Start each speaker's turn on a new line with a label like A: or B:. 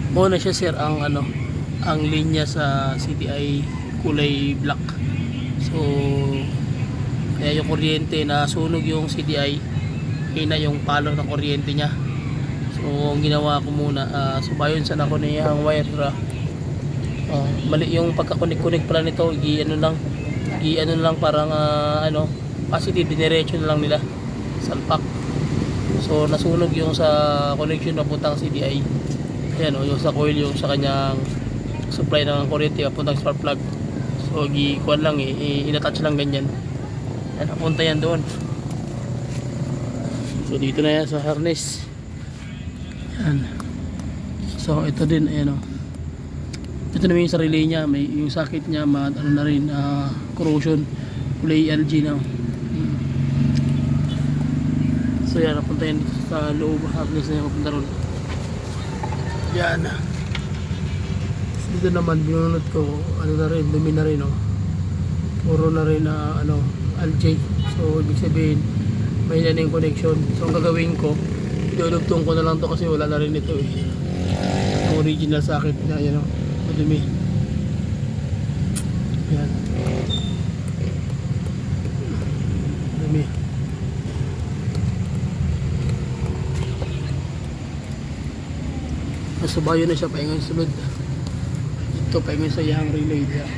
A: Muna siya sir ang ano, ang linya sa CDI kulay black. So kaya yung kuryente na sunog yung CDI, hina yung palo ng kuryente niya. So ang ginawa ko muna, subayon sa ako niya ang wire. Mali yung pagka-connect pala nito, i-ano lang parang ano, positive diretso na lang nila salpak. So nasunog yung sa connection na puntang CDI. Ayan o, yung sa coil, yung sa kanyang supply ng kuryente papuntang spark plug. So kuan lang inattach lang ganyan. Ayan, napunta yan doon. So dito na yan sa harness. Ayan. So ito din, ayan o. Ito naman yung sa relay niya, may yung socket niya, ano na rin, corrosion, kulay LG na. So yan, napunta yan sa loob harness na yung papunta ron. Yan. Dito naman binunod ko, ano na rin, dumi na rin, oh. Puro na rin na ano, LG. So ibig sabihin may yan yung connection. So ang gagawin ko, idudugtong ko na lang to kasi wala na rin ito eh. Ang original socket na yan, oh. Madumi. Yan. Madumi. Nasubayo na siya paingon sunod. Ito paingon sa iyang relay niya.